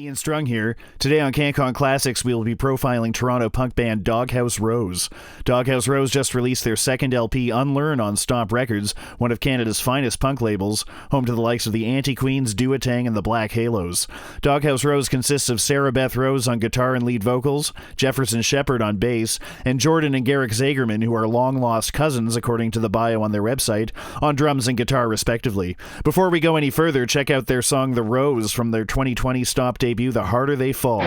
Ian Strung here. Today on CanCon Classics, we will be profiling Toronto punk band Doghouse Rose. Doghouse Rose just released their second LP, Unlearn, on Stomp Records, one of Canada's finest punk labels, home to the likes of the Anti-Queens, Duotang, and the Black Halos. Doghouse Rose consists of Sarah Beth Rose on guitar and lead vocals, Jefferson Shepherd on bass, and Jordan and Garrick Zagerman, who are long-lost cousins, according to the bio on their website, on drums and guitar respectively. Before we go any further, check out their song The Rose from their 2020 Stomp debut, The Harder They Fall.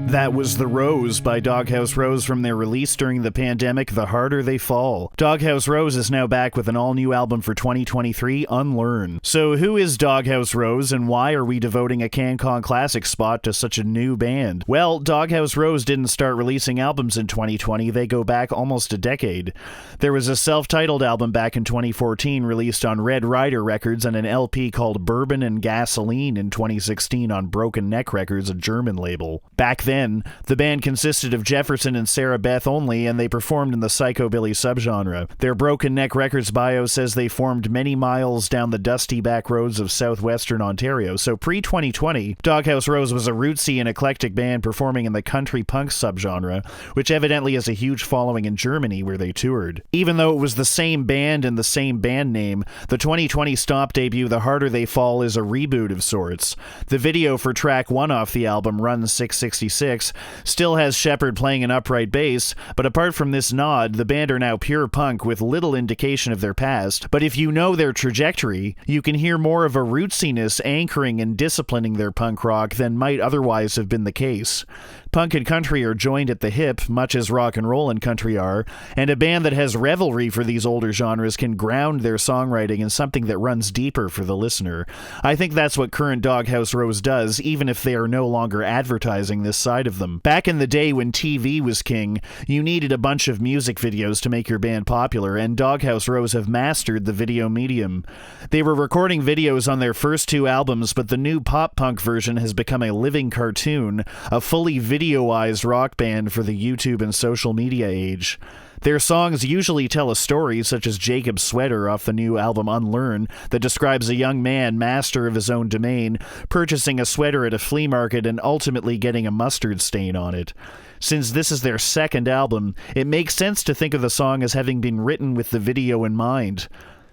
That was The Rose by Doghouse Rose from their release during the pandemic, The Harder They Fall. Doghouse Rose is now back with an all-new album for 2023, Unlearn. So who is Doghouse Rose, and why are we devoting a CanCon Classics spot to such a new band? Well, Doghouse Rose didn't start releasing albums in 2020, they go back almost a decade. There was a self-titled album back in 2014 released on Red Rider Records, and an LP called Bourbon and Gasoline in 2016 on Broken Neck Records, a German label. Back then, the band consisted of Jefferson and Sarah Beth only, and they performed in the psychobilly subgenre. Their Broken Neck Records bio says they formed many miles down the dusty back roads of southwestern Ontario, so pre-2020, Doghouse Rose was a rootsy and eclectic band performing in the country punk subgenre, which evidently has a huge following in Germany where they toured. Even though it was the same band and the same band name, the 2020 Stomp debut, The Harder They Fall, is a reboot of sorts. The video for track 1 off the album, Run 666, still has Shepherd playing an upright bass, but apart from this nod, the band are now pure punk with little indication of their past. But if you know their trajectory, you can hear more of a rootsiness anchoring and disciplining their punk rock than might otherwise have been the case. Punk and country are joined at the hip, much as rock and roll and country are, and a band that has revelry for these older genres can ground their songwriting in something that runs deeper for the listener. I think that's what current Doghouse Rose does, even if they are no longer advertising this side of them. Back in the day when TV was king, you needed a bunch of music videos to make your band popular, and Doghouse Rose have mastered the video medium. They were recording videos on their first 2 albums, but the new pop-punk version has become a living cartoon, a fully videoized rock band for the YouTube and social media age. Their songs usually tell a story, such as Jacob's Sweater off the new album Unlearn, that describes a young man, master of his own domain, purchasing a sweater at a flea market and ultimately getting a mustard stain on it. Since this is their second album, it makes sense to think of the song as having been written with the video in mind.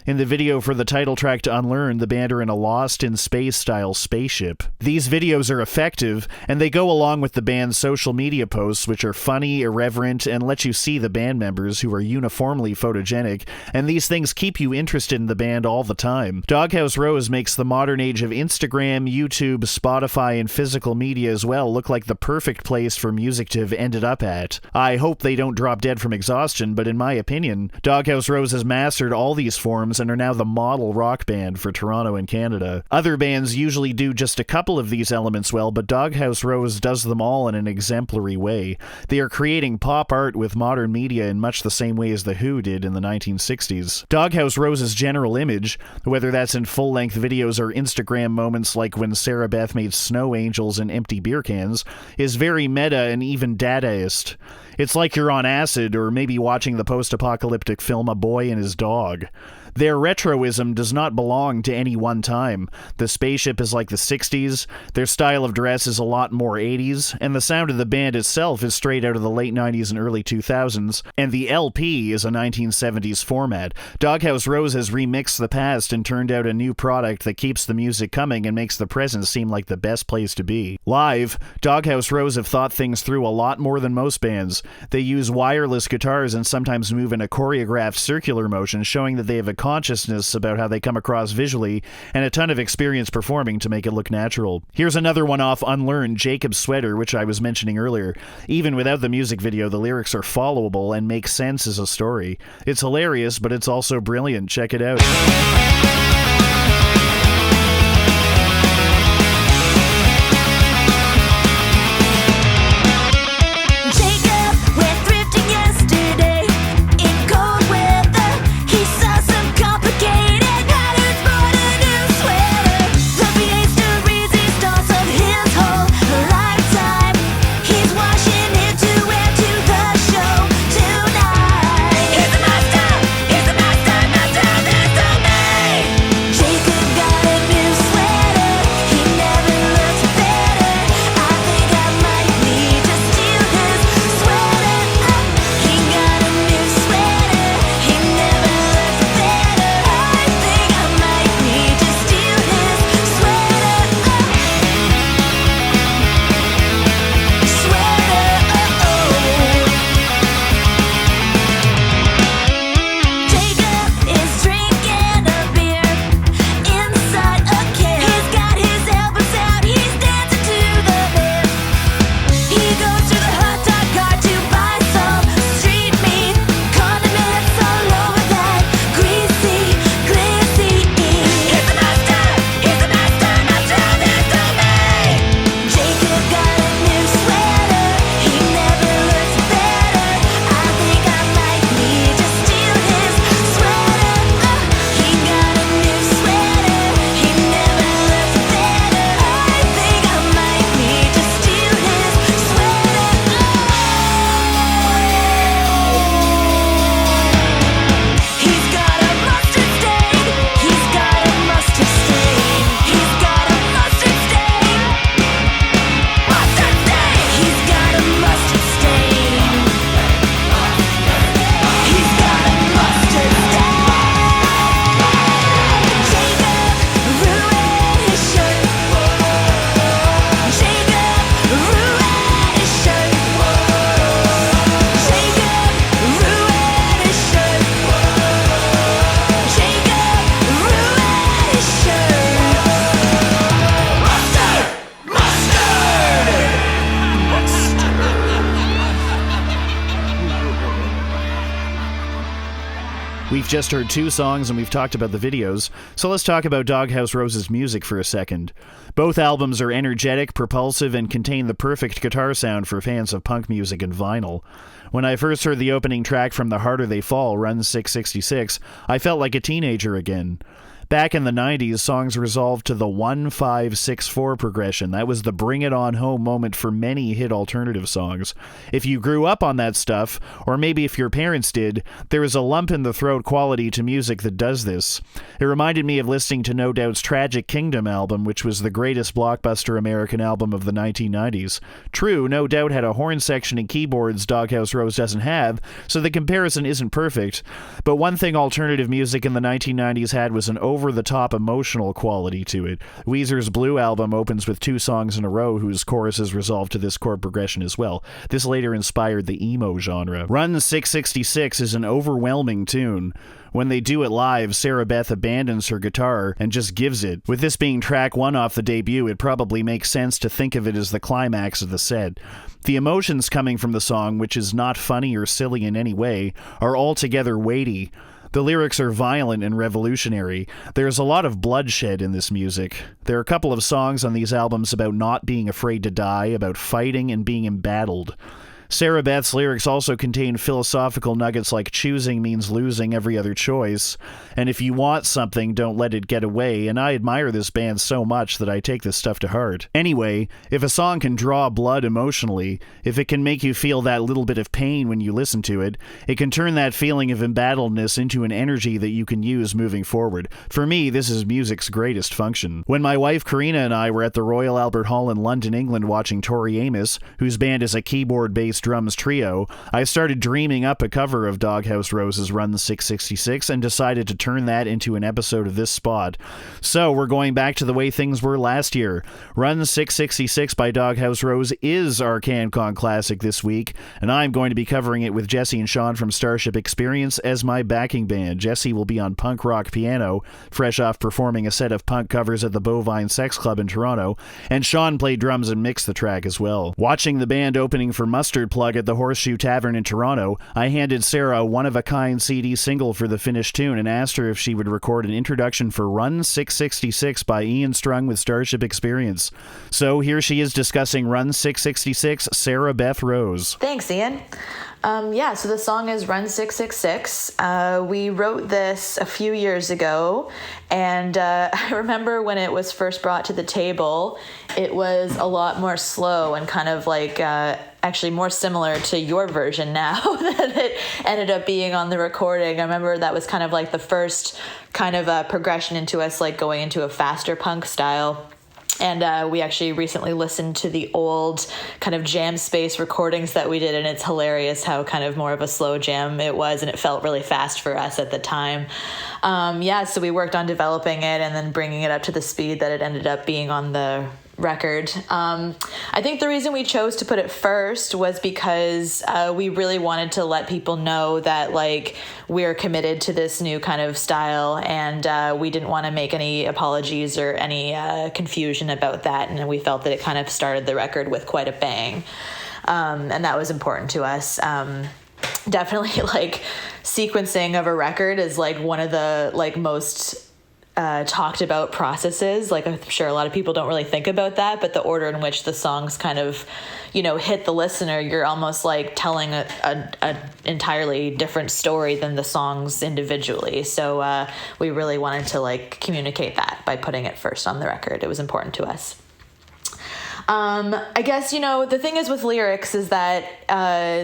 In the video for the title track to Unlearn, the band are in a Lost-in-Space-style spaceship. These videos are effective, and they go along with the band's social media posts, which are funny, irreverent, and let you see the band members, who are uniformly photogenic, and these things keep you interested in the band all the time. Doghouse Rose makes the modern age of Instagram, YouTube, Spotify, and physical media as well look like the perfect place for music to have ended up at. I hope they don't drop dead from exhaustion, but in my opinion, Doghouse Rose has mastered all these forms and are now the model rock band for Toronto and Canada. Other bands usually do just a couple of these elements well, but Doghouse Rose does them all in an exemplary way. They are creating pop art with modern media in much the same way as The Who did in the 1960s. Doghouse Rose's general image, whether that's in full-length videos or Instagram moments like when Sarah Beth made snow angels in empty beer cans, is very meta and even Dadaist. It's like you're on acid or maybe watching the post-apocalyptic film A Boy and His Dog. Their retroism does not belong to any one time. The spaceship is like the 60s, their style of dress is a lot more 80s, and the sound of the band itself is straight out of the late 90s and early 2000s, and the LP is a 1970s format. Doghouse Rose has remixed the past and turned out a new product that keeps the music coming and makes the present seem like the best place to be. Live, Doghouse Rose have thought things through a lot more than most bands. They use wireless guitars and sometimes move in a choreographed circular motion, showing that they have a consciousness about how they come across visually and a ton of experience performing to make it look natural. Here's another one off Unlearn, Jacob's Sweater, which I was mentioning earlier. Even without the music video, the lyrics are followable and make sense as a story. It's hilarious, but it's also brilliant. Check it out. He's the master, there's no me. We've just heard 2 songs and we've talked about the videos, so let's talk about Doghouse Rose's music for a second. Both albums are energetic, propulsive, and contain the perfect guitar sound for fans of punk music and vinyl. When I first heard the opening track from The Harder They Fall, Run 666, I felt like a teenager again. Back in the 90s, songs resolved to the 1-5-6-4 progression. That was the bring it on home moment for many hit alternative songs. If you grew up on that stuff, or maybe if your parents did, there is a lump in the throat quality to music that does this. It reminded me of listening to No Doubt's Tragic Kingdom album, which was the greatest blockbuster American album of the 1990s. True, No Doubt had a horn section and keyboards Doghouse Rose doesn't have, so the comparison isn't perfect. But one thing alternative music in the 1990s had was an over-the-top emotional quality to it. Weezer's Blue album opens with 2 songs in a row whose choruses resolve to this chord progression as well. This later inspired the emo genre. Run 666 is an overwhelming tune. When they do it live, Sarah Beth abandons her guitar and just gives it. With this being track 1 off the debut, it probably makes sense to think of it as the climax of the set. The emotions coming from the song, which is not funny or silly in any way, are altogether weighty. The lyrics are violent and revolutionary. There's a lot of bloodshed in this music. There are a couple of songs on these albums about not being afraid to die, about fighting and being embattled. Sarah Beth's lyrics also contain philosophical nuggets like choosing means losing every other choice, and if you want something, don't let it get away, and I admire this band so much that I take this stuff to heart. Anyway, if a song can draw blood emotionally, if it can make you feel that little bit of pain when you listen to it, it can turn that feeling of embattledness into an energy that you can use moving forward. For me, this is music's greatest function. When my wife Karina and I were at the Royal Albert Hall in London, England watching Tori Amos, whose band is a keyboard-based drums trio, I started dreaming up a cover of Doghouse Rose's Run 666 and decided to turn that into an episode of this spot. So we're going back to the way things were last year. Run 666 by Doghouse Rose is our CanCon Classic this week, and I'm going to be covering it with Jesse and Sean from Starship Experience as my backing band. Jesse will be on punk rock piano, fresh off performing a set of punk covers at the Bovine Sex Club in Toronto, and Sean played drums and mixed the track as well. Watching the band opening for Mustard Plug at the Horseshoe Tavern in Toronto, I handed Sarah a one-of-a-kind CD single for the finished tune and asked her if she would record an introduction for Run 666 by Ian Strung with Starship Experience. So here she is discussing Run 666, Sarah Beth Rose. Thanks, Ian. So the song is Run 666. We wrote this a few years ago, and I remember when it was first brought to the table, it was a lot more slow and kind of like actually more similar to your version now than it ended up being on the recording. I remember that was kind of like the first kind of progression into us like going into a faster punk style. And we actually recently listened to the old kind of jam space recordings that we did, and it's hilarious how kind of more of a slow jam it was, and it felt really fast for us at the time. So we worked on developing it and then bringing it up to the speed that it ended up being on the record. I think the reason we chose to put it first was because we really wanted to let people know that like we're committed to this new kind of style, and we didn't want to make any apologies or any confusion about that, and we felt that it kind of started the record with quite a bang, and that was important to us. Definitely like sequencing of a record is like one of the like most talked about processes. Like I'm sure a lot of people don't really think about that, but the order in which the songs kind of, hit the listener, you're almost like telling a entirely different story than the songs individually. So we really wanted to like communicate that by putting it first on the record. It was important to us. I guess, the thing is with lyrics is that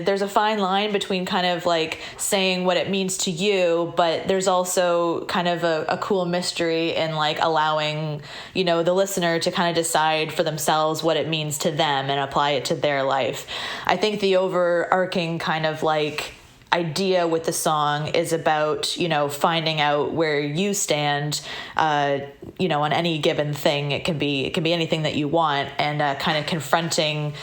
there's a fine line between kind of like saying what it means to you, but there's also kind of a cool mystery in like allowing, the listener to kind of decide for themselves what it means to them and apply it to their life. I think the overarching kind of like idea with the song is about, finding out where you stand, on any given thing. It can be anything that you want, and kind of confronting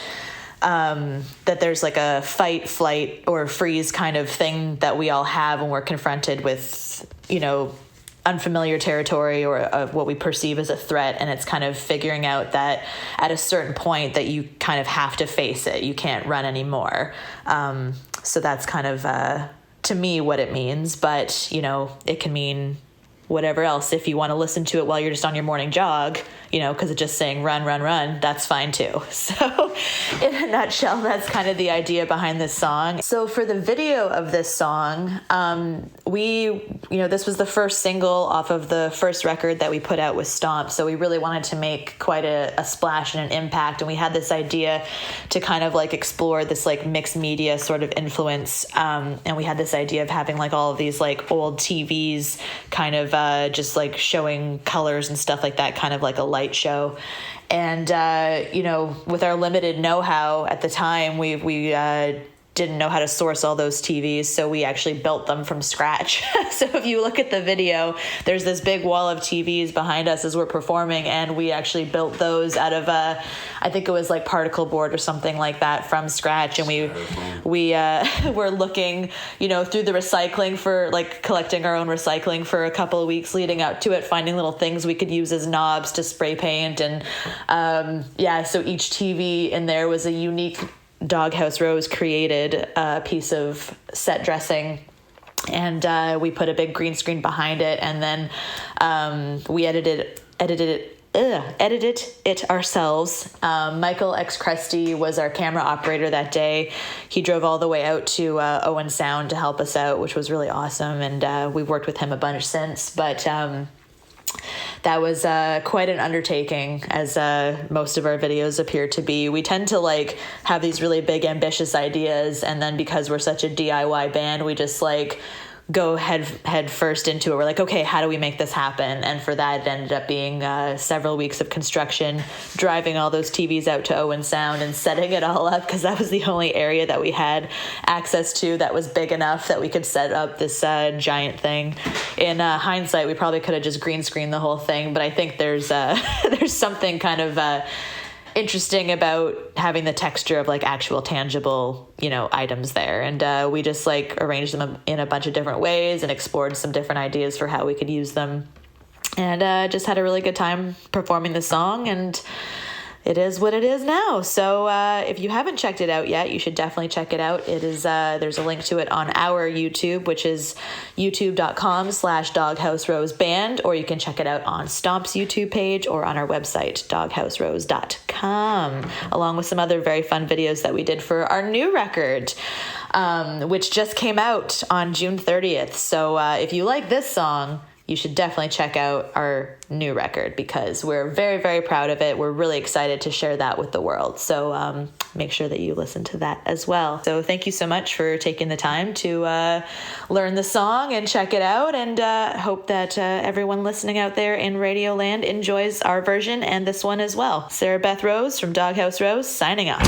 that there's like a fight, flight, or freeze kind of thing that we all have when we're confronted with, unfamiliar territory or what we perceive as a threat. And it's kind of figuring out that at a certain point that you kind of have to face it. You can't run anymore. So that's kind of to me what it means, but, you know, it can mean whatever else. If you want to listen to it while you're just on your morning jog, you know, because it's just saying run, run, run, that's fine too. So in a nutshell, that's kind of the idea behind this song. So for the video of this song, this was the first single off of the first record that we put out with Stomp. So we really wanted to make quite a splash and an impact. And we had this idea to kind of like explore this like mixed media sort of influence. And we had this idea of having like all of these like old TVs kind of just like showing colors and stuff like that, kind of like a light show. And, with our limited know-how at the time, we didn't know how to source all those TVs, so we actually built them from scratch. So if you look at the video, there's this big wall of TVs behind us as we're performing, and we actually built those out of I think it was like particle board or something like that from scratch. And we were looking, through the recycling for like collecting our own recycling for a couple of weeks leading up to it, finding little things we could use as knobs to spray paint. And so each TV in there was a unique Doghouse Rose created piece of set dressing, and we put a big green screen behind it, and then we edited it ourselves. Michael X. Cresty was our camera operator that day. He drove all the way out to Owen Sound to help us out, which was really awesome, and we've worked with him a bunch since, but that was quite an undertaking, as most of our videos appear to be. We tend to like have these really big, ambitious ideas, and then because we're such a DIY band, we just like go head first into it. We're like, okay, how do we make this happen? And for that, it ended up being several weeks of construction, driving all those TVs out to Owen Sound and setting it all up, because that was the only area that we had access to that was big enough that we could set up this giant thing. In hindsight, we probably could have just green screened the whole thing, but I think there's something kind of interesting about having the texture of like actual tangible, items there. And we just like arranged them in a bunch of different ways and explored some different ideas for how we could use them. And just had a really good time performing the song, and it is what it is now. So if you haven't checked it out yet, you should definitely check it out. It is there's a link to it on our YouTube, which is youtube.com/DoghouseRoseBand, or you can check it out on Stomp's YouTube page or on our website, doghouserose.com, along with some other very fun videos that we did for our new record, which just came out on June 30th. So if you like this song, you should definitely check out our new record, because we're very, very proud of it. We're really excited to share that with the world. So make sure that you listen to that as well. So thank you so much for taking the time to learn the song and check it out. And hope that everyone listening out there in Radio Land enjoys our version and this one as well. Sarah Beth Rose from Doghouse Rose signing off.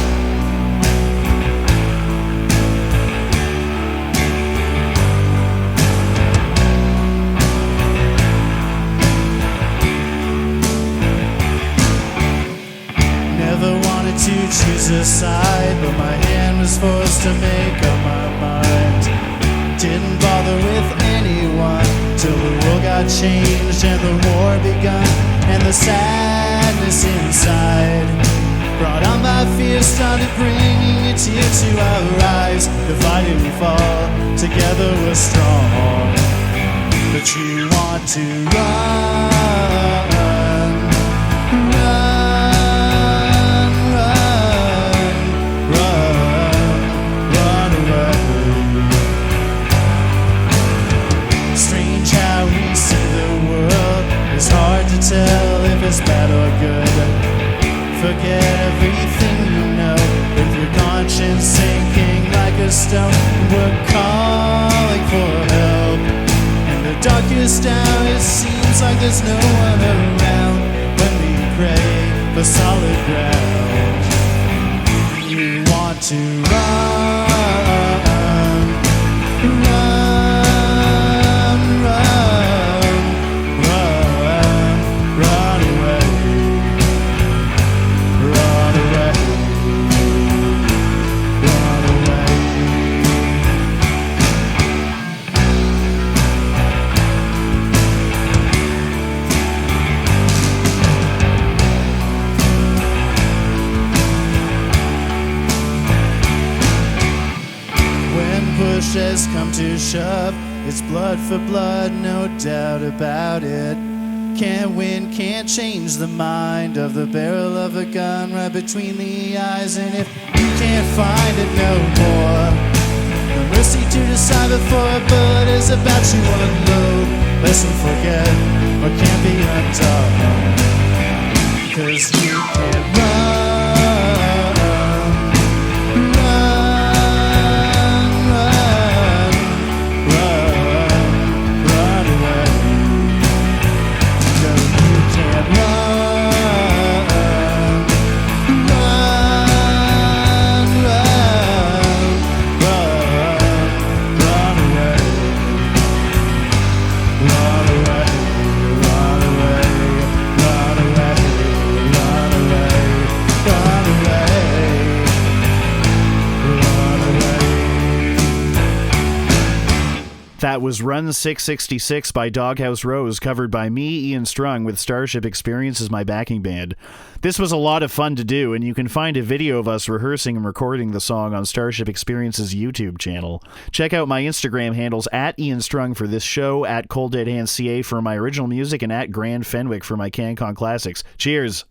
To choose a side, but my hand was forced to make up my mind. Didn't bother with anyone till the world got changed and the war begun, and the sadness inside, brought on by fear, started bringing a tear to our eyes. Divided we fall, together we're strong, but you want to run, run. It's hard to tell if it's bad or good. Forget everything you know, with your conscience sinking like a stone. We're calling for help. In the darkest hour, it seems like there's no one around. When we pray for solid ground, you want to run, run. push has come to shove, it's blood for blood, no doubt about it. Can't win, can't change the mind of the barrel of a gun right between the eyes. And if you can't find it no more, no mercy to decide before a bullet is about to unload. Listen, forget what can't be undone, 'cause you can't run. That was Run 666 by Doghouse Rose, covered by me, Ian Strung, with Starship Experience as my backing band. This was a lot of fun to do, and you can find a video of us rehearsing and recording the song on Starship Experience's YouTube channel. Check out my Instagram handles at Ian Strung for this show, at Cold Dead Hands CA for my original music, and at Grand Fenwick for my CanCon classics. Cheers!